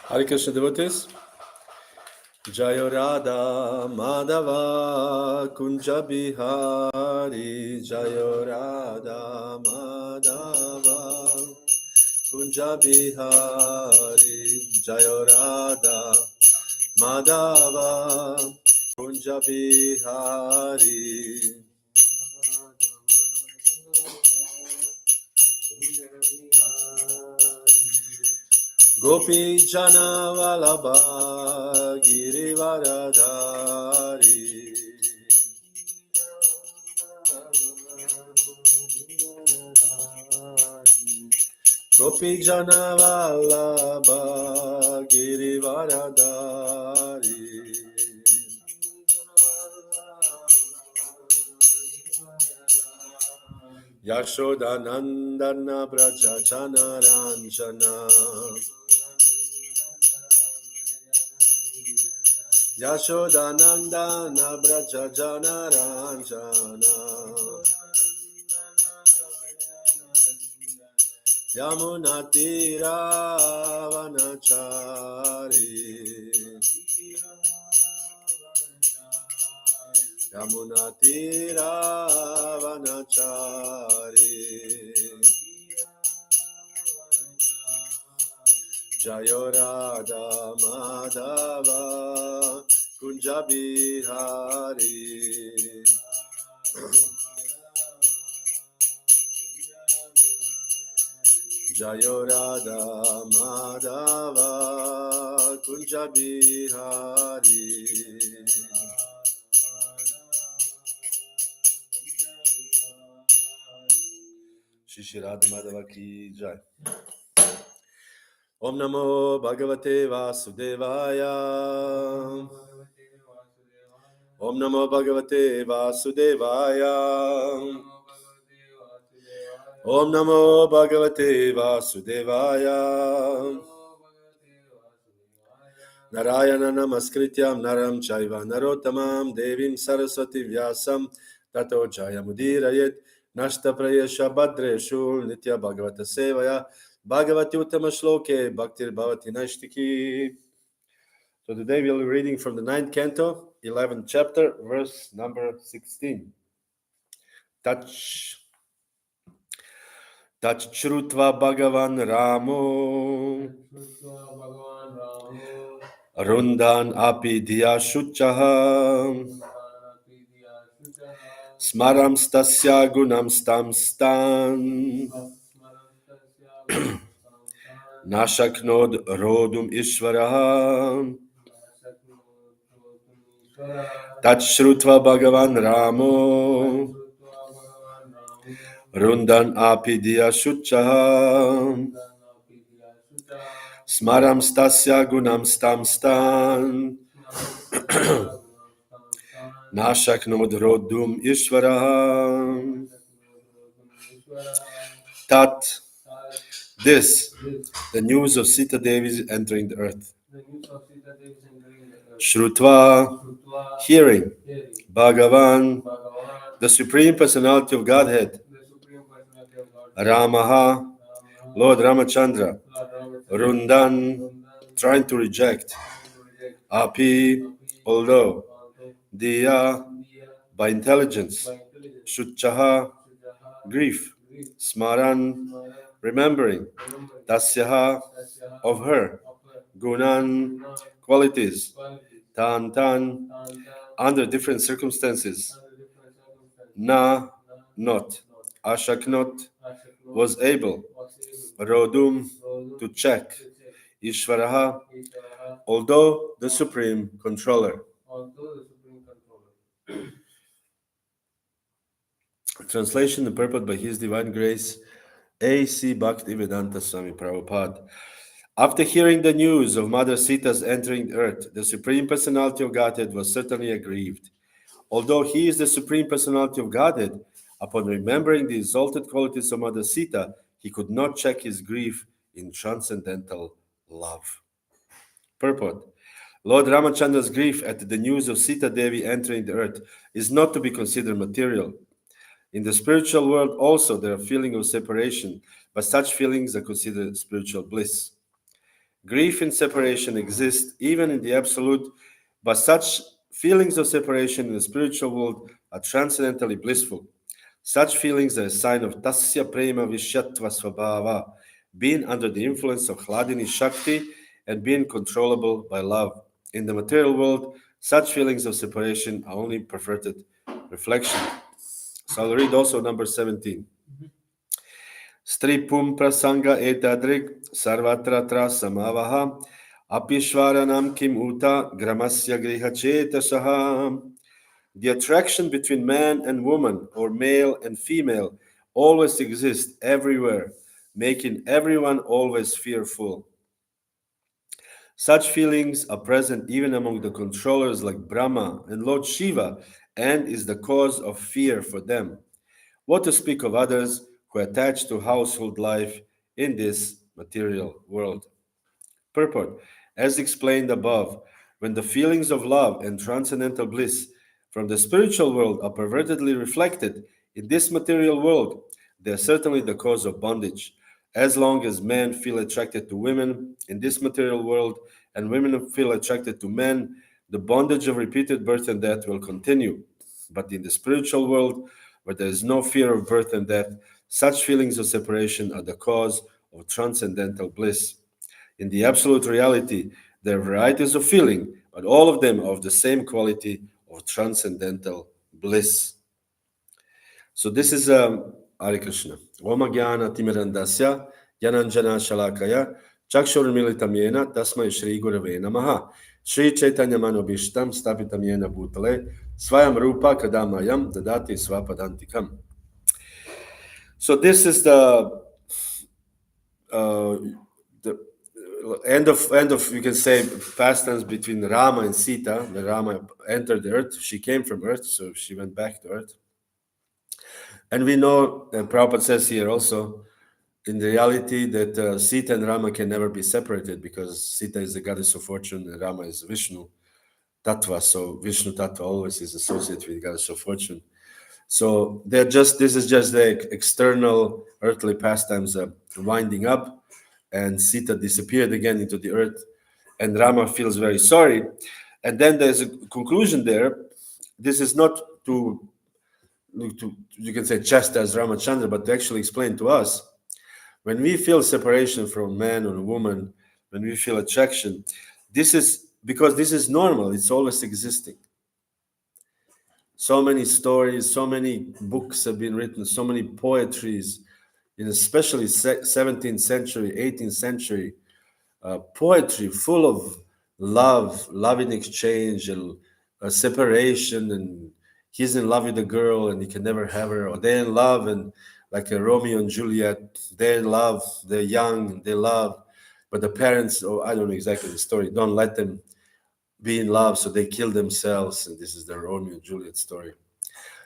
Hare Krishna devotees. Jaya Radha Madhava Kunja Bihari. Jaya Radha Madhava Kunja Bihari. Jaya Radha Madhava Kunja Bihari. Gopi Jana Vallabha Girivaradhari. Gopi Jana Vallabha Girivaradhari. Yashoda Nandana Braja Jana Ranjana. Yashodanandana Braja Jana Ranjana. Yamuna Tira Vanachari. Yamuna Tira Vanachari. Jaya Radha Madhava Kunja Bihari. Jaya Radha Madhava Kunja Bihari. Shri Radha Madhava ki Jai. Om Namo Bhagavate Vasudevaya. Om Namo Bhagavate Vasudevaya. Om Namo Bhagavate Vasudevaya. Narayana Namaskrityam Naram Chaiva Narottamam Devim Saraswati Vyasam Tato Jayamudirayet Nashta Prayesha Badreshu Nitya Bhagavata Sevaya Bhagavati Uttama Shloke Bhaktir Bhavati Naishtiki. So today we'll be reading from the 9th canto, 11th chapter, verse number 16. Tat śrutvā bhagavān rāmo rundhan api dhiyā śucaḥ smaraṁs tasyā guṇāṁs tāṁs nāśaknod roddhum īśvaraḥ śrutvā bhagavān rāmo rundhan api dhiyā śucaḥ smaraṁs tasyā guṇāṁs tāṁs nāśaknod roddhum īśvaraḥ. Tat, this, the news of Sītādevī entering the earth. Śrutvā, hearing. Bhagavān, the Supreme Personality of Godhead. Rāmaḥ, Lord Rāmacandra. Rundhan, trying to reject. Api, although. Dhiyā, by intelligence. śucaḥ, grief. Smaran, remembering. Tasyāḥ, of her. guṇān, qualities. Tāṁs, under different circumstances. Not. aśaknot, was able. Roddhum, to check. īśvaraḥ, although the Supreme Controller. Translation and purport by His Divine Grace, A.C. Bhaktivedanta Swami Prabhupada. After hearing the news of Mother Sita's entering earth, the Supreme Personality of Godhead was certainly aggrieved. Although He is the Supreme Personality of Godhead, upon remembering the exalted qualities of Mother Sita, He could not check His grief in transcendental love. Purport. Lord Rāmachandra's grief at the news of Sītādevī entering the earth is not to be considered material. In the spiritual world also there are feelings of separation, but such feelings are considered spiritual bliss. Grief and separation exist even in the absolute, but such feelings of separation in the spiritual world are transcendently blissful. Such feelings are a sign of tasyā prema vishyatva svabhava, being under the influence of hladini shakti and being controllable by love. In the material world, such feelings of separation are only perverted reflection. So I'll read also number 17. Stripum prasanga etadrik sarvatra samavaha apishvaranam kim uta gramasya grihachetasaham. The attraction between man and woman, or male and female, always exists everywhere, making everyone always fearful. Such feelings are present even among the controllers like Brahma and Lord Shiva, and is the cause of fear for them. What to speak of others who attach to household life in this material world? Purport. As explained above, when the feelings of love and transcendental bliss from the spiritual world are pervertedly reflected in this material world, they are certainly the cause of bondage. As long as men feel attracted to women in this material world and women feel attracted to men, the bondage of repeated birth and death will continue. But in the spiritual world, where there is no fear of birth and death, such feelings of separation are the cause of transcendental bliss. In the absolute reality, there are varieties of feeling, but all of them are of the same quality of transcendental bliss. So this is Hare Krishna. Om Jnana Timirandasya Jnananjana Shalakaya Chakshurmilitam Yena Tasmai Shri Gurave Namaha Shri Chaitanya Manobhishtam Stapitam Yena Bhutale Svayam Rupa Kadamayam Dadati Svapadantikam. So this is the end of you can say past tense between Rama and Sītā. The Rama entered the earth. She came from earth, so she went back to earth. And we know, and Prabhupada says here also, in the reality that Sītā and Rama can never be separated, because Sītā is the goddess of fortune and Rama is Vishnu Tattva. So Vishnu Tattva always is associated with the goddess of fortune. So this is just the external earthly pastimes winding up, and Sītā disappeared again into the earth, and Rama feels very sorry. And then there's a conclusion there. This is not to you can say chastise Rāmacandra, but to actually explain to us, when we feel separation from man or woman, when we feel attraction, this is because this is normal. It's always existing. So many stories, so many books have been written, so many poetries, in especially 17th century, 18th century, poetry full of love in exchange, and separation, and he's in love with a girl and he can never have her, or they're in love, and like a Romeo and Juliet, they're in love, they're young, they love, but the parents, or I don't know exactly the story, don't let them be in love, so they kill themselves, and this is the Romeo and Juliet story.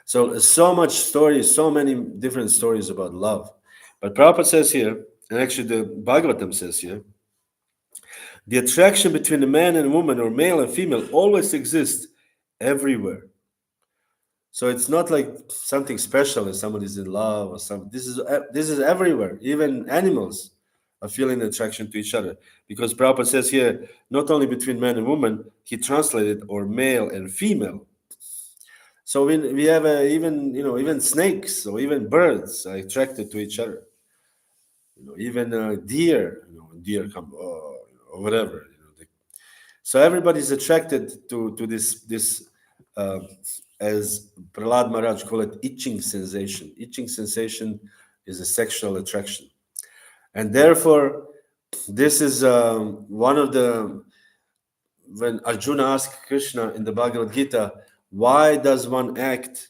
So much stories, so many different stories about love. But Prabhupada says here, and actually the Bhagavatam says here, the attraction between a man and woman, or male and female, always exists everywhere. So it's not like something special if somebody's in love or something. This is everywhere. Even animals are feeling attraction to each other. Because Prabhupada says here, not only between man and woman, he translated, or male and female. So we have even snakes or even birds are attracted to each other. Even deer, deer come or whatever. So everybody's attracted to this as Prahlad Maharaj called it, itching sensation. Itching sensation is a sexual attraction, and therefore this is one of the, when Arjuna asked Krishna in the Bhagavad Gita, why does one act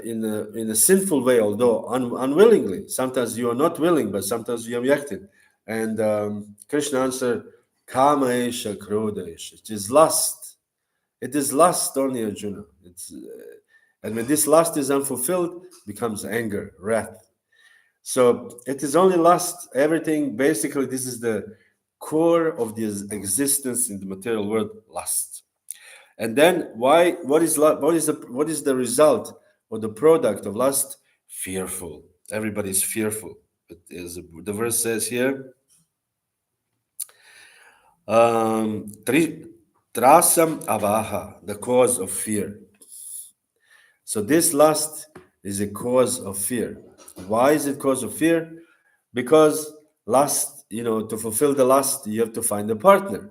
in a sinful way, although unwillingly? Sometimes you are not willing, but sometimes you are acting. And Krishna answered, Kama esha krodha esha. It is lust. It is lust only, Arjuna. And when this lust is unfulfilled, becomes anger, wrath. So it is only lust. Everything, basically, this is the core of this existence in the material world, lust. And then what is the result or the product of lust? Fearful. Everybody is fearful. The verse says here, Trasam avaha, the cause of fear. So this lust is a cause of fear. Why is it cause of fear? Because lust, to fulfill the lust, you have to find a partner.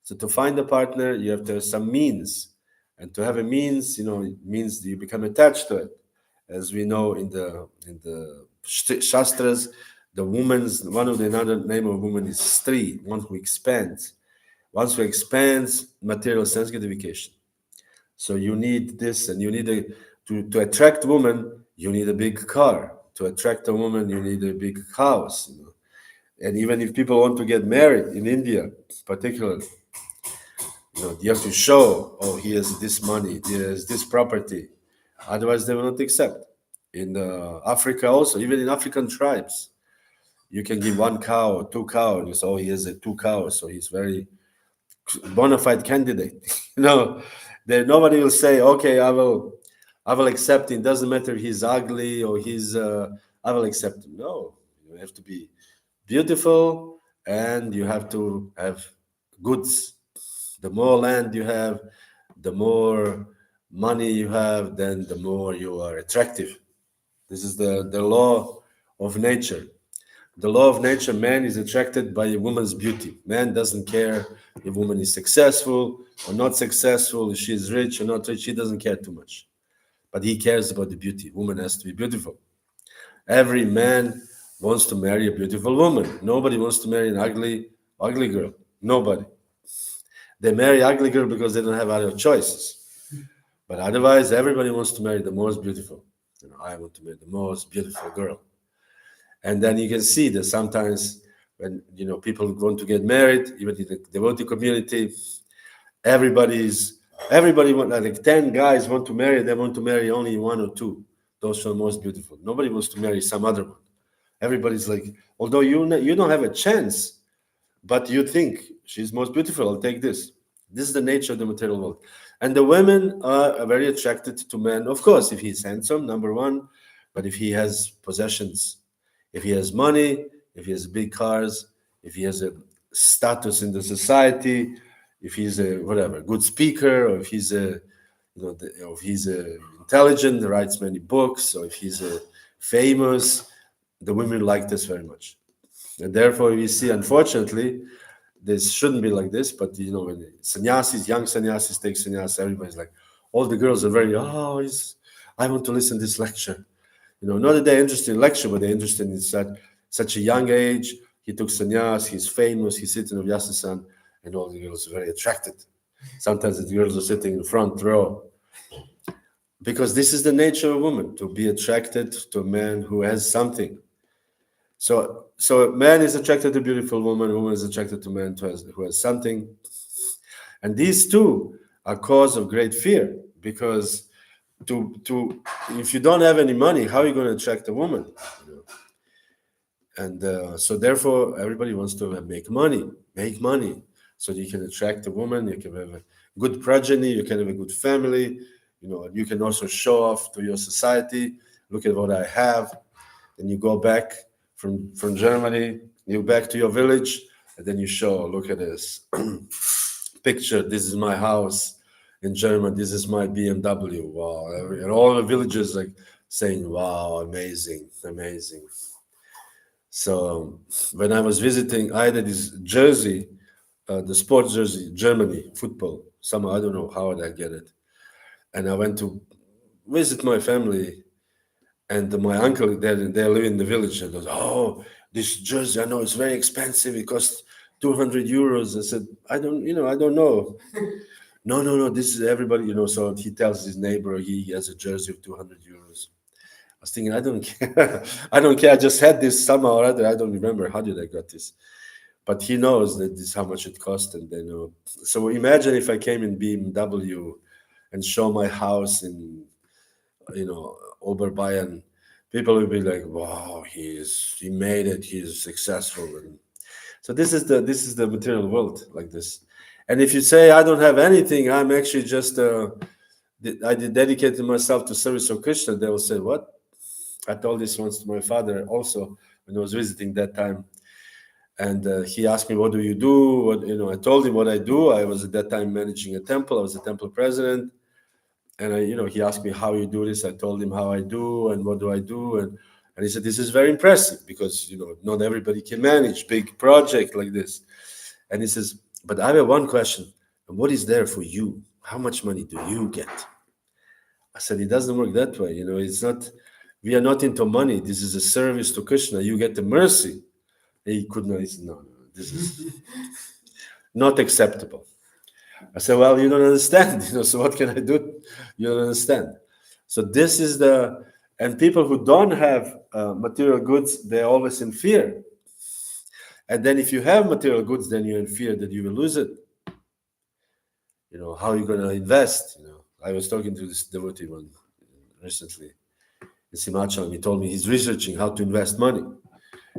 So to find a partner, you have to have some means. And to have a means, it means that you become attached to it. As we know in the Shastras, one of the another name of woman is Stri, one who expands. Once who expands material sense gratification. So you need this, and you need to attract woman, you need a big car. To attract a woman, you need a big house. And even if people want to get married in India, particularly, you have to show, oh, he has this money, he has this property. Otherwise, they will not accept. In Africa also, even in African tribes, you can give one cow or two cows, and you say, oh, he has two cows, so he's very bona fide candidate. There nobody will say, okay, I will accept him. Doesn't matter if he's ugly or I will accept him. No, you have to be beautiful and you have to have goods. The more land you have, the more money you have, then the more you are attractive. This is the law of nature. The law of nature, man is attracted by a woman's beauty. Man doesn't care if woman is successful or not successful, if she is rich or not rich, he doesn't care too much. But he cares about the beauty. Woman has to be beautiful. Every man wants to marry a beautiful woman. Nobody wants to marry an ugly girl. Nobody. They marry ugly girl because they don't have other choices. But otherwise, everybody wants to marry the most beautiful. I want to marry the most beautiful girl. And then you can see that sometimes when people want to get married, even in the devotee community, everybody want, like 10 guys want to marry, they want to marry only one or two. Those are the most beautiful. Nobody wants to marry some other one. Everybody's like, although you don't have a chance, but you think she's most beautiful, I'll take this. This is the nature of the material world. And the women are very attracted to men, of course, if he's handsome, number one, but if he has possessions, if he has money, if he has big cars, if he has a status in the society, if he's a good speaker, or if he's intelligent, writes many books, or if he's famous, the women like this very much. And therefore we see, unfortunately, this shouldn't be like this, but when sannyasis, young sannyasis take sannyas, everybody's like, all the girls are very, I want to listen to this lecture. Not that they're interested in lecture, but they're interested in such a young age. He took sannyas, he's famous, he's sitting on Vyasasan, and all the girls are very attracted. Sometimes the girls are sitting in the front row. Because this is the nature of a woman, to be attracted to a man who has something. So man is attracted to a beautiful woman, woman is attracted to a man who has something. And these two are cause of great fear, because if you don't have any money, how are you going to attract a woman? And so therefore, everybody wants to make money, so you can attract a woman, you can have a good progeny, you can have a good family, you can also show off to your society, look at what I have. And you go back from Germany, you back to your village, and then you show, look at this picture, this is my house in Germany, this is my BMW, wow. And all the villagers like saying, wow, amazing. So when I was visiting, I had this jersey, the sports jersey, Germany, football. Somehow, I don't know how did I get it. And I went to visit my family, and my uncle, they live in the village, and goes, oh, this jersey, I know it's very expensive. It costs 200 euros. I said, I don't know. No, this is everybody, so he tells his neighbor he has a jersey of 200 euros. I was thinking, I don't care. I just had this somehow or other. I don't remember. How did I got this? But he knows that this is how much it cost. And then, so imagine if I came in BMW and show my house in, Oberbayern, people will be like, wow, he made it. He is successful. And so this is the material world like this. And if you say, I don't have anything, I'm actually just, I dedicated myself to service of Krishna, they will say, what? I told this once to my father also when I was visiting that time. And he asked me, what do you do? I told him what I do. I was at that time managing a temple. I was a temple president. And he asked me how you do this. I told him how I do and what do I do. And he said, this is very impressive because, not everybody can manage big project like this. And he says, but I have one question. What is there for you? How much money do you get? I said, it doesn't work that way. It's not, we are not into money. This is a service to Krishna. You get the mercy. He could not, he said, no, this is not acceptable. I said, well, you don't understand, so what can I do? You don't understand. So this is and people who don't have material goods, they're always in fear. And then if you have material goods, then you're in fear that you will lose it. How are you going to invest? I was talking to this devotee one recently in Himachal. He told me he's researching how to invest money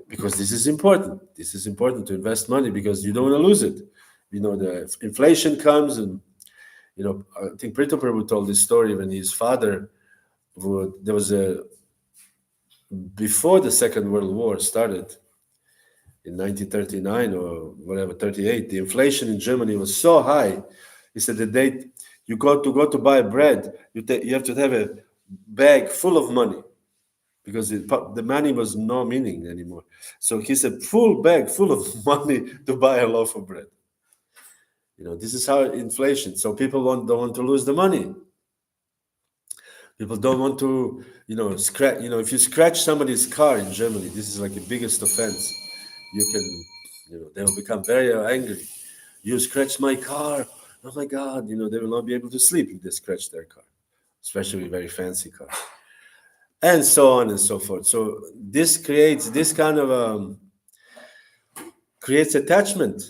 because this is important. This is important to invest money because you don't want to lose it. The inflation comes and, I think Prabhu told this story when his father before the Second World War started in 1939 or whatever, 38, the inflation in Germany was so high. He said the day you go to buy bread, you have to have a bag full of money because the money was no meaning anymore. So he said full bag full of money to buy a loaf of bread. This is how inflation. So people don't want to lose the money. People don't want to, scratch. If you scratch somebody's car in Germany, this is like the biggest offense. You can, they will become very angry. You scratch my car. Oh my God, they will not be able to sleep if they scratch their car, especially a very fancy car. And so on and so forth. So this creates this kind of creates attachment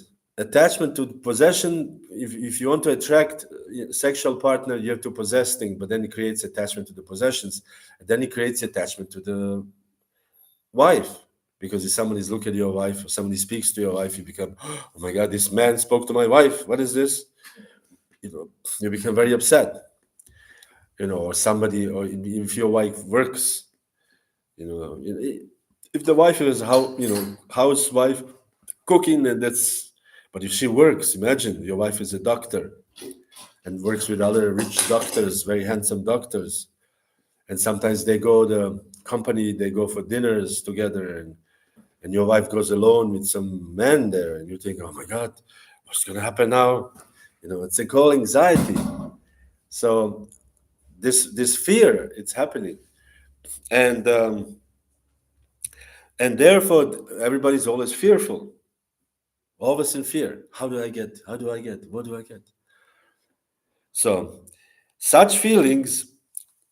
to possession. If you want to attract a sexual partner, you have to possess things, but then it creates attachment to the possessions, and then it creates attachment to the wife, because if somebody looks at your wife or somebody speaks to your wife, you become, oh my God, this man spoke to my wife, what is this? You become very upset, or somebody, or if your wife works, if the wife is housewife cooking, and but if she works, imagine your wife is a doctor and works with other rich doctors, very handsome doctors, and sometimes they go for dinners together, and your wife goes alone with some man there, and you think, oh my God, what's going to happen now? It's a called anxiety. So this fear, it's happening, and therefore everybody's always fearful. Always in fear. How do I get? What do I get? So, such feelings,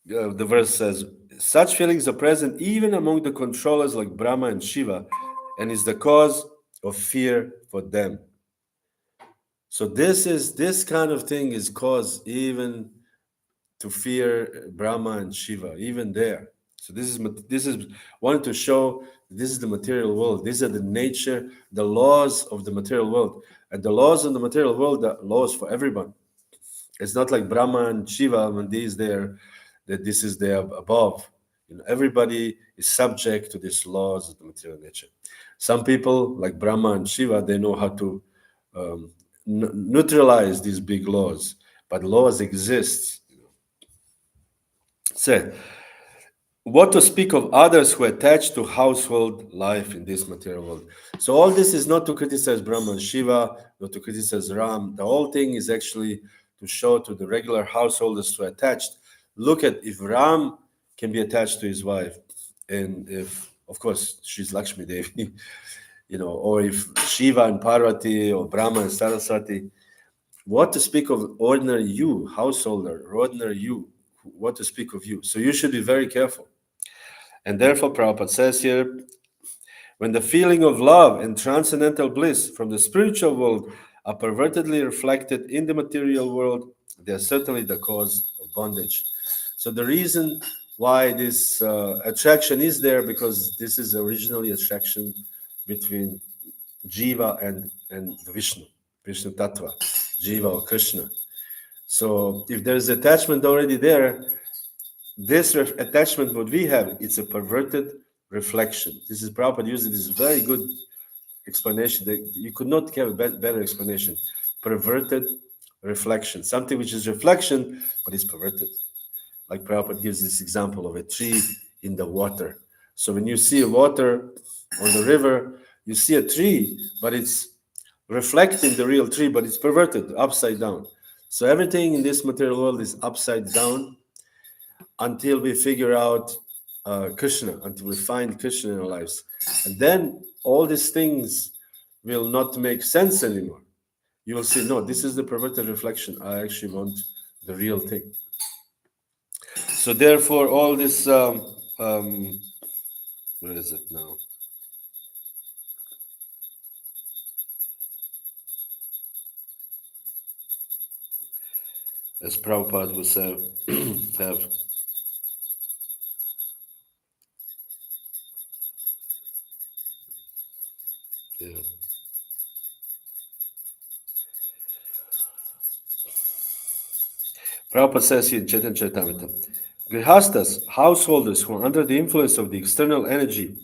the verse says, such feelings are present even among the controllers like Brahma and Shiva, and is the cause of fear for them. So this kind of thing is cause even to fear Brahma and Shiva, even there. So this is wanted to show this is the material world. These are the nature, the laws of the material world. And the laws of the material world are laws for everyone. It's not like Brahma and Shiva when these there, that this is there above. Everybody is subject to these laws of the material nature. Some people, like Brahma and Shiva, they know how to neutralize these big laws, but laws exist. So, what to speak of others who attach to household life in this material world? So all this is not to criticize Brahma and Shiva, not to criticize Ram. The whole thing is actually to show to the regular householders who are attached. Look at if Ram can be attached to his wife, and if, of course, she's Lakshmi Devi, or if Shiva and Parvati or Brahma and Saraswati, what to speak of ordinary you, householder, ordinary you, what to speak of you. So you should be very careful. And therefore, Prabhupada says here, when the feeling of love and transcendental bliss from the spiritual world are pervertedly reflected in the material world, they are certainly the cause of bondage. So the reason why this attraction is there, because this is originally attraction between Jiva and the Vishnu Tattva, Jiva or Krishna. So if there's attachment already there, this attachment, what we have, it's a perverted reflection. This is Prabhupada uses this very good explanation. You could not have a better explanation. Perverted reflection. Something which is reflection, but it's perverted. Like Prabhupada gives this example of a tree in the water. So when you see water on the river, you see a tree, but it's reflecting the real tree, but it's perverted, upside down. So everything in this material world is upside down until we figure out Krishna, until we find Krishna in our lives. And then all these things will not make sense anymore. You will see, no, this is the perverted reflection. I actually want the real thing. So therefore, all this, where is it now? As Prabhupada would say, have yeah. Prabhupada says here in Chaitanya Charitamrita, Grihastas, householders who are under the influence of the external energy,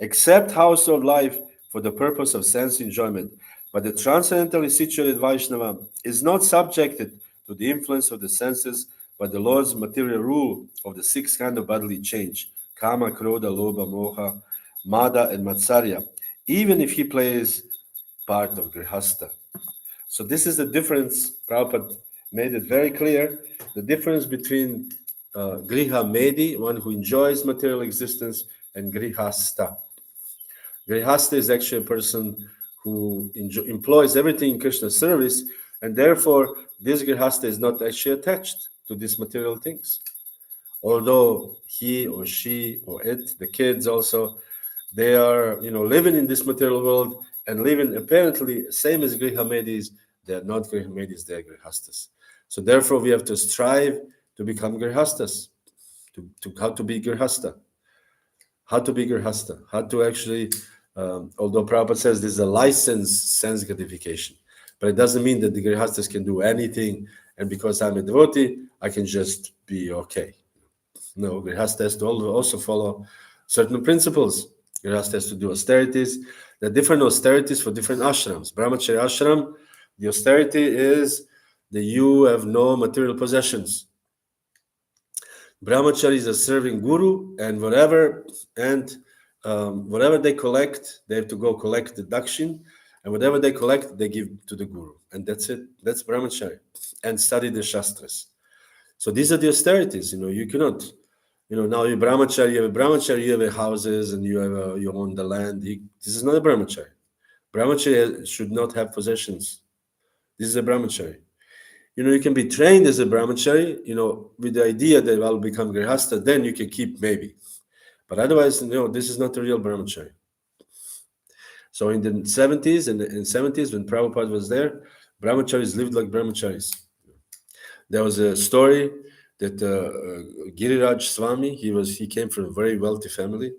accept household life for the purpose of sense enjoyment, but the transcendentally situated Vaishnava is not subjected to the influence of the senses by the Lord's material rule of the 6 kinds of bodily change, Kama, Krodha, Lobha, Moha, Mada, and Matsarya, even if he plays part of Grihasta. So this is the difference. Prabhupada made it very clear, the difference between Griha Medi, one who enjoys material existence, and Grihasta. Grihasta is actually a person who employs everything in Krishna's service, and therefore this Grihasta is not actually attached to these material things. Although he or she or it, the kids also, they are living in this material world and living apparently same as Griha Medis, they are not Griha Medis, they are Grihastas. So therefore we have to strive to become Grihastas, to how to be Grihasta. How to be Grihasta, how to actually, although Prabhupada says this is a licensed sense gratification, but it doesn't mean that the Grihastas can do anything, and because I'm a devotee, I can just be okay. No, Grihasta has to also follow certain principles. Grihasta has to do austerities. There are different austerities for different ashrams. Brahmacharya ashram, the austerity is that you have no material possessions. Brahmacharis are serving Guru, and whatever they collect, they have to go collect the dakshin, and whatever they collect, they give to the Guru, and that's it. That's Brahmachari, and study the Shastras. So these are the austerities. You cannot. Now you Brahmachari, you have a Brahmachari, you have houses, and you own the land. This is not a Brahmachari. Brahmachari should not have possessions. This is a Brahmachari. You can be trained as a Brahmachari, with the idea that I'll become Grihasta, then you can keep maybe. But otherwise, this is not a real Brahmachari. So in the 70s and in 70s, when Prabhupada was there, Brahmacharis lived like Brahmacharis. There was a story that Giriraj Swami, he came from a very wealthy family.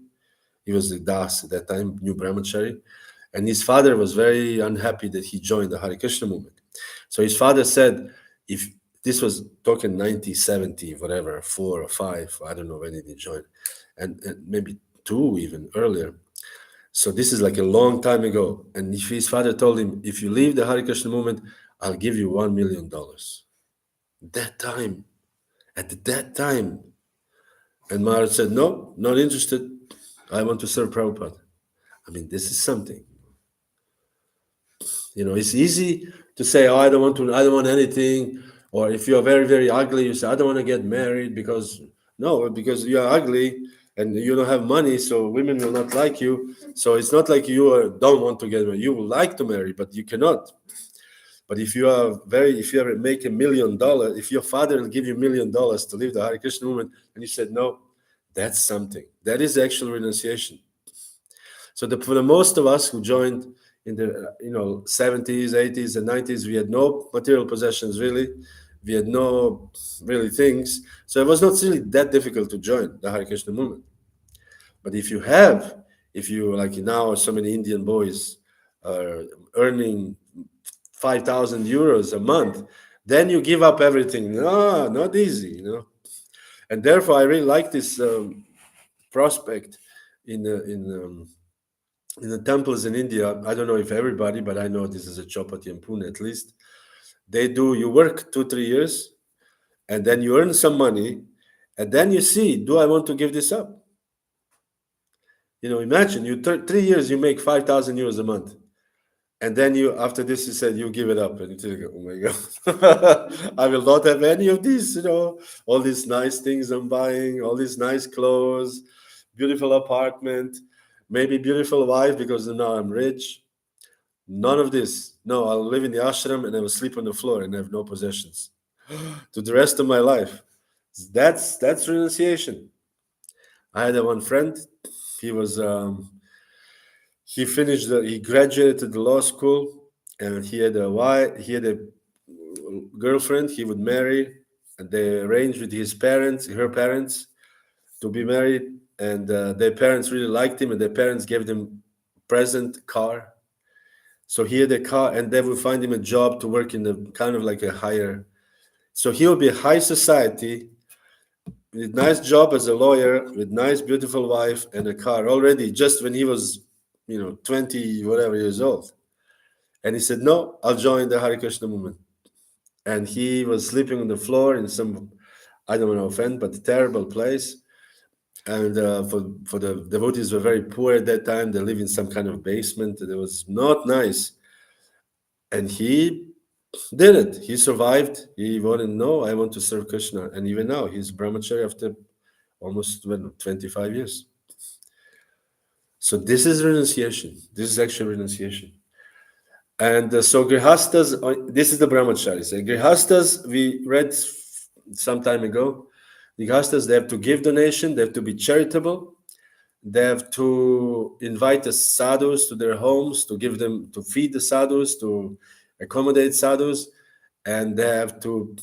He was a Das at that time, new Brahmachari. And his father was very unhappy that he joined the Hare Krishna movement. So his father said, if this was talking 1970, whatever, 4 or 5, I don't know when did he join, and maybe 2 even earlier. So this is like a long time ago. And if his father told him, if you leave the Hare Krishna movement, I'll give you $1 million. At that time. And Maharaj said, no, not interested. I want to serve Prabhupada. I mean, this is something. It's easy to say, I don't want anything. Or if you're very, very ugly, you say, I don't want to get married because you're ugly and you don't have money, so women will not like you. So it's not like you don't want to get married. You would like to marry, but you cannot. But if you ever make $1 million, if your father will give you $1 million to leave the Hare Krishna movement, and you said no, that's something. That is actual renunciation. So for the most of us who joined in the 70s, 80s, and 90s, we had no material possessions really. We had no really things. So it was not really that difficult to join the Hare Krishna movement. But if you like now, so many Indian boys are earning 5,000 euros a month, then you give up everything. No, not easy, And therefore, I really like this prospect in in the temples in India, I don't know if everybody, but I know this is a Chopati and Pune at least. You work 2-3 years, and then you earn some money, and then you see, do I want to give this up? Imagine you 3 years, you make 5,000 euros a month. And then after this, you said you give it up, and you think, oh my God, I will not have any of these, all these nice things I'm buying, all these nice clothes, beautiful apartment, maybe beautiful wife because now I'm rich. None of this. No, I'll live in the ashram and I will sleep on the floor and have no possessions to the rest of my life. That's renunciation. I had one friend. He was he graduated the law school, and he had a wife. He had a girlfriend. He would marry, and they arranged with her parents, to be married. And their parents really liked him, and their parents gave them present car. So he had a car, and they would find him a job to work in the kind of like a higher. So he would be high society, with nice job as a lawyer, with nice, beautiful wife and a car already, just when he was, 20 whatever years old. And he said, no, I'll join the Hare Krishna movement. And he was sleeping on the floor in some, I don't want to offend, but a terrible place. And for the devotees were very poor at that time. They lived in some kind of basement. It was not nice. And he did it. He survived. He wanted, no, I want to serve Krishna. And even now, he's brahmachari after almost 25 years. So this is renunciation. This is actual renunciation. And so grihastas, this is the brahmacharis. Grihastas, we read some time ago, the grihastas, they have to give donation, they have to be charitable, they have to invite the sadhus to their homes, to feed the sadhus, to accommodate sadhus, and they have to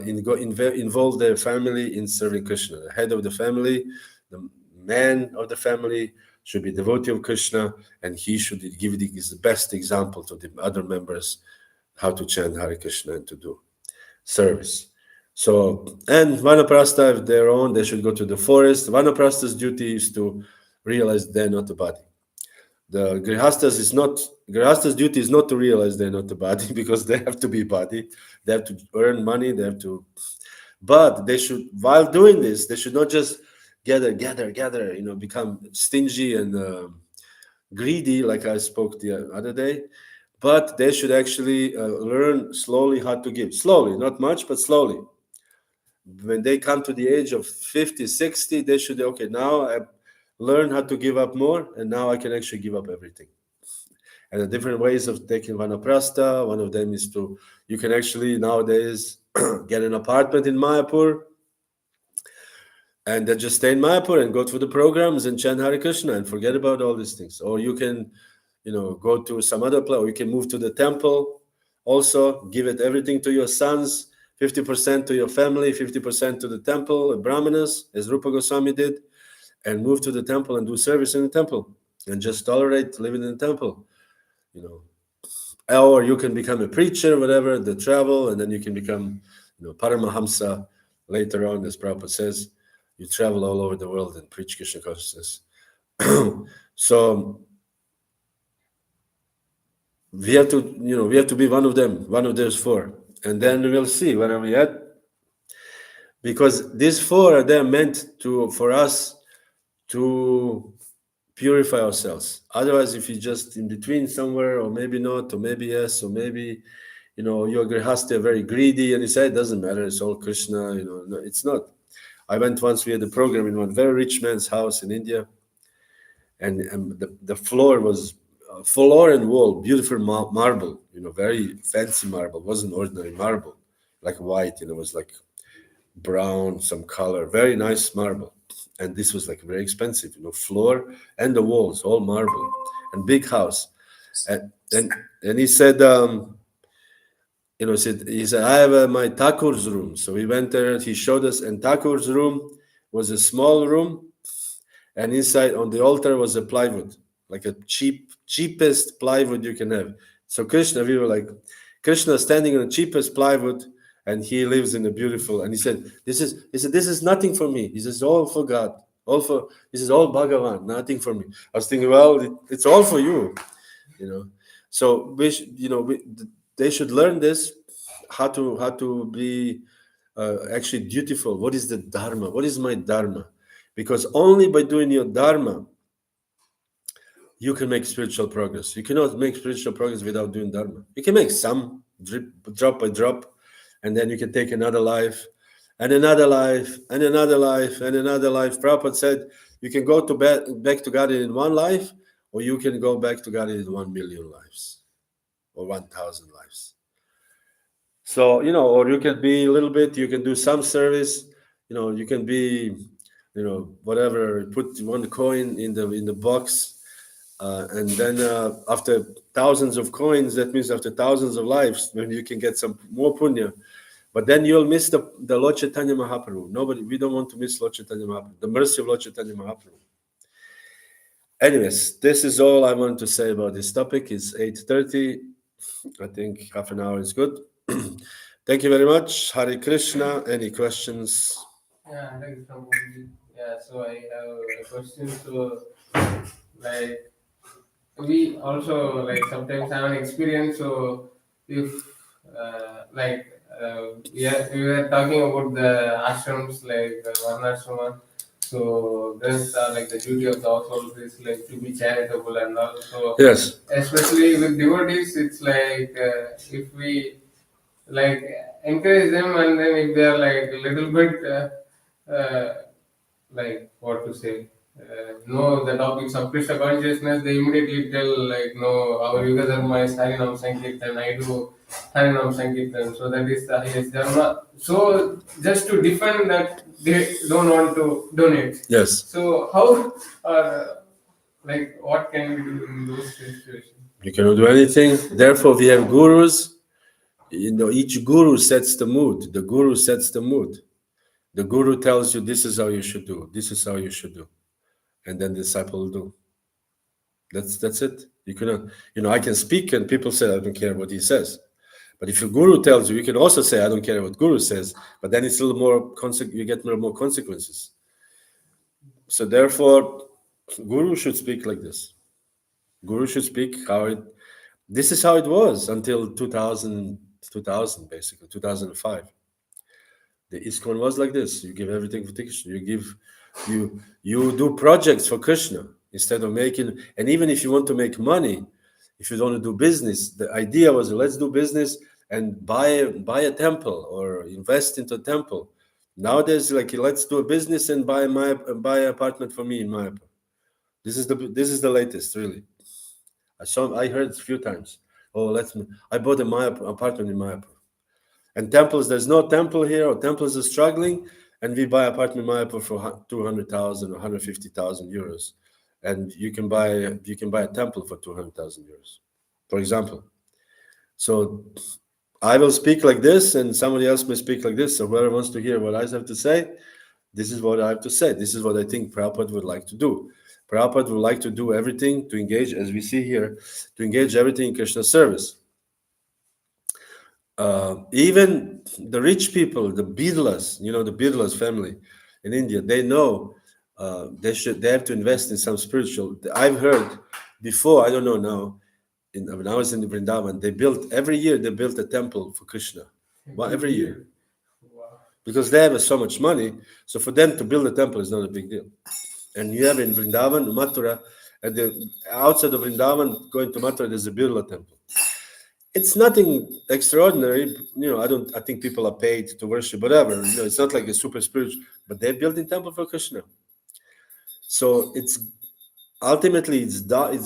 involve their family in serving Krishna. The head of the family, the man of the family, should be devotee of Krishna, and he should give the best example to the other members how to chant Hare Krishna and to do service. So, and Vanaprastha, if they're on, they should go to the forest. Vanaprastha's duty is to realize they're not a body. The Grihastha's duty is not to realize they're not a body, because they have to be body. They have to earn money. But they should, while doing this, they should not just gather, become stingy and greedy, like I spoke the other day. But they should actually learn slowly how to give. Slowly, not much, but slowly. When they come to the age of 50, 60, they should, okay, now I learn how to give up more, and now I can actually give up everything. And the different ways of taking Vanaprastha, one of them is you can actually nowadays get an apartment in Mayapur, and then just stay in Mayapur and go through the programs and chant Hare Krishna and forget about all these things. Or you can, go to some other place, or you can move to the temple. Also, give everything to your sons, 50% to your family, 50% to the temple, brahmanas, as Rupa Goswami did, and move to the temple and do service in the temple and just tolerate living in the temple, Or you can become a preacher, whatever, the travel, and then you can become, Paramahamsa later on, as Prabhupada says. You travel all over the world and preach Krishna consciousness. So we have to be one of them, one of those four. And then we'll see where are we at. Because these four are there meant for us to purify ourselves. Otherwise, if you're just in between somewhere, or maybe not, or maybe yes, or maybe, your grihastha are very greedy, and you say, it doesn't matter, it's all Krishna, no, it's not. I went once, we had a program in one very rich man's house in India, and the floor was floor and wall, beautiful marble, very fancy marble. It wasn't ordinary marble, like white, it was like brown, some color, very nice marble. And this was like very expensive, floor and the walls, all marble, and big house. And he said, he said, I have my Thakur's room. So we went there, he showed us, and Thakur's room was a small room, and inside on the altar was a plywood, like a cheapest plywood you can have. So we were like, Krishna standing on the cheapest plywood, and he lives in a beautiful, and he said, this is nothing for me. He says, all for God, All for this is all bhagavān, nothing for me. I was thinking, well, it's all for you, you know. So they should learn this, how to be actually dutiful. What is the dharma? What is my dharma? Because only by doing your dharma, you can make spiritual progress. You cannot make spiritual progress without doing dharma. You can make some drop by drop, and then you can take another life, and another life, and another life, and another life. Prabhupada said you can go back to God in one life, or you can go back to God in 1 million lives, or 1,000 lives. So, or you can be a little bit, you can do some service, you can be, whatever, put one coin in the box, and then after thousands of coins, that means after thousands of lives, then you can get some more punya. But then you'll miss the Lord Chaitanya Mahaprabhu. We don't want to miss Lord Chaitanya Mahaprabhu, the mercy of Lord Chaitanya Mahaprabhu. Anyways, this is all I want to say about this topic. It's 8:30. I think half an hour is good. Thank you very much. Hare Krishna. Any questions? Yeah, thank you, Prabhu. Yeah, so I have a question. So, like, we also sometimes have an experience. So, if we were talking about the ashrams, like Varnashrama. So there's the duty of the household is to be charitable and all. So Yes. especially with devotees, it's if we encourage them, and then if they are a little bit what to say, know the topics of Krishna consciousness, they immediately tell no, our Yuga Dharma is Harinam Sankirtan, I do Harinam Sankirtan, so that is the highest Dharma. So just to defend that, they don't want to donate. Yes. So how what can we do in those situations? You cannot do anything. Therefore, we have gurus. Each guru sets the mood. The guru sets the mood. The guru tells you this is how you should do. This is how you should do, and then the disciple will do. That's it. You cannot. I can speak, and people say I don't care what he says. But if your guru tells you, you can also say I don't care what guru says. But then it's a little more you get more consequences. So therefore, guru should speak like this. Guru should speak this is how it was until 2000 basically, 2005. The ISKCON was like this. You give everything for Krishna. You do projects for Krishna instead of making, and even if you want to make money, if you don't want to do business, the idea was let's do business and buy a temple or invest into a temple. Nowadays, let's do a business and buy an apartment for me in Mayapur. This is the latest, really. I heard a few times. I bought an apartment in Mayapur. And temples, there's no temple here, or temples are struggling, and we buy apartment in Mayapur for 200,000 or 150,000 euros, and you can buy a temple for 200,000 euros, for example. So I will speak like this, and somebody else may speak like this. So whoever wants to hear what I have to say, this is what I have to say. This is what I think Prabhupada would like to do. Prabhupada would like to do everything to engage, as we see here, to engage everything in Krishna service. Even the rich people, the Bidlas, the Bidlas family in India, they know they have to invest in some spiritual. I've heard before, I don't know now, when I was in Vrindavan, every year they built a temple for Krishna. Every year. Wow. Because they have so much money, so for them to build a temple is not a big deal. And you have in Vrindavan, Mathura, at the outside of Vrindavan, going to Mathura, there's a Birla temple. It's nothing extraordinary, I think people are paid to worship, whatever. It's not like a super spiritual, but they're building temple for Krishna. So ultimately it's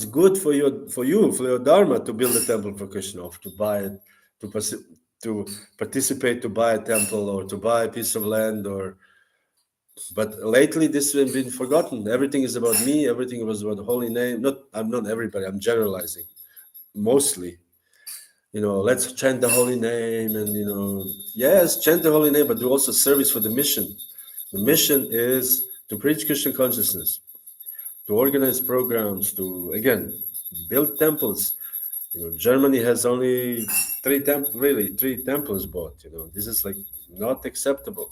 good for your dharma to build a temple for Krishna, or to buy it, to participate, to buy a temple, or to buy a piece of land, but lately this has been forgotten. Everything is about me. Everything was about the holy name. I'm not everybody. I'm generalizing. Mostly, let's chant the holy name, and yes, chant the holy name, but do also service for the mission. The mission is to preach Krishna consciousness, to organize programs, to again build temples. Germany has only 3 temples bought. This is not acceptable.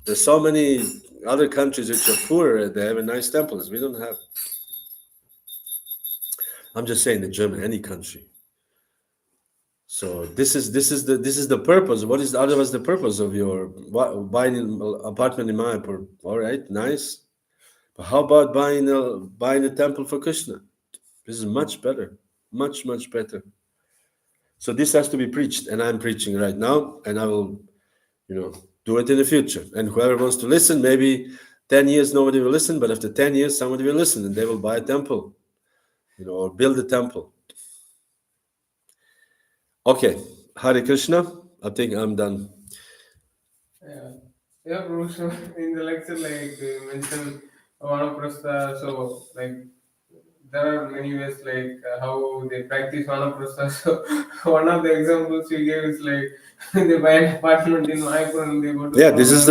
There's so many other countries which are poor. They have nice temples. We don't have. I'm just saying in Germany, any country. So this is the purpose. What is otherwise the purpose of your buying an apartment in Mayapur? All right, nice. But how about buying a temple for Krishna? This is much better, much better. So this has to be preached, and I'm preaching right now, and I will, do it in the future. And whoever wants to listen, maybe 10 years nobody will listen, but after 10 years somebody will listen, and they will buy a temple, or build a temple. Okay, Hare Krishna. I think I'm done. Yeah, Prabhu, so in the lecture, like you mentioned Vanaprastha, so like there are many ways like how they practice Vanaprastha. So one of the examples you gave is like they buy an apartment in Mayapur and they go to Yeah, this is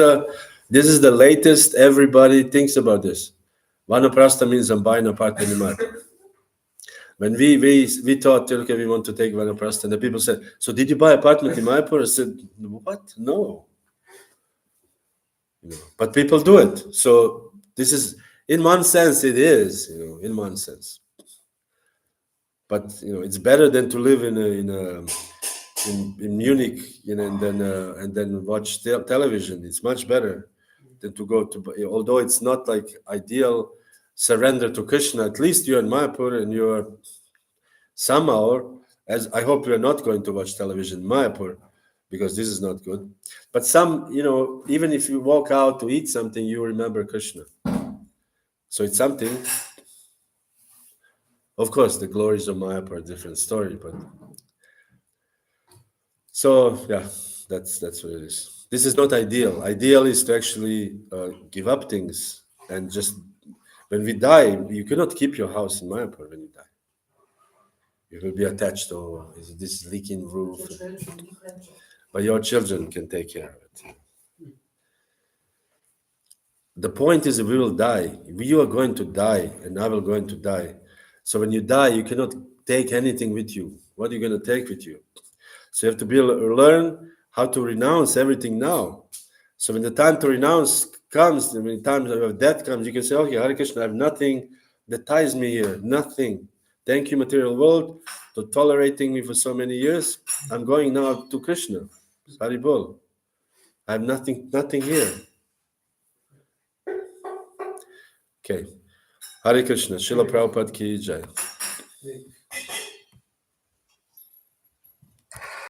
the latest. Everybody thinks about this. Vanaprastha means I'm buying an apartment in Mayapur. When we thought, okay, we want to take Vanaprastha, and the people said, so did you buy an apartment in Mayapur? I said, what? No. But people do it. So this is, in one sense, it is, in one sense. But it's better than to live in Munich, and then watch television. It's much better than to go to. Although it's not like ideal surrender to Krishna. At least you're in Mayapur and you're somehow. As I hope you're not going to watch television in Mayapur, because this is not good. But some, even if you walk out to eat something, you remember Krishna. So it's something. Of course, the glories of Mayapur are a different story, but so yeah, that's what it is. This is not ideal. Ideal is to actually give up things, and just when we die, you cannot keep your house in Mayapur when you die. You will be attached to this leaking roof. But your children can take care of it. The point is that we will die. You are going to die, and I will going to die. So when you die, you cannot take anything with you. What are you going to take with you? So you have to learn how to renounce everything now. So when the time to renounce comes, when the time of death comes, you can say, okay, Hare Krishna, I have nothing that ties me here. Nothing. Thank you, material world, for tolerating me for so many years. I'm going now to Krishna. Haribol. I have nothing here. Okay. Hare Krishna. Srila Prabhupada ki Jaya.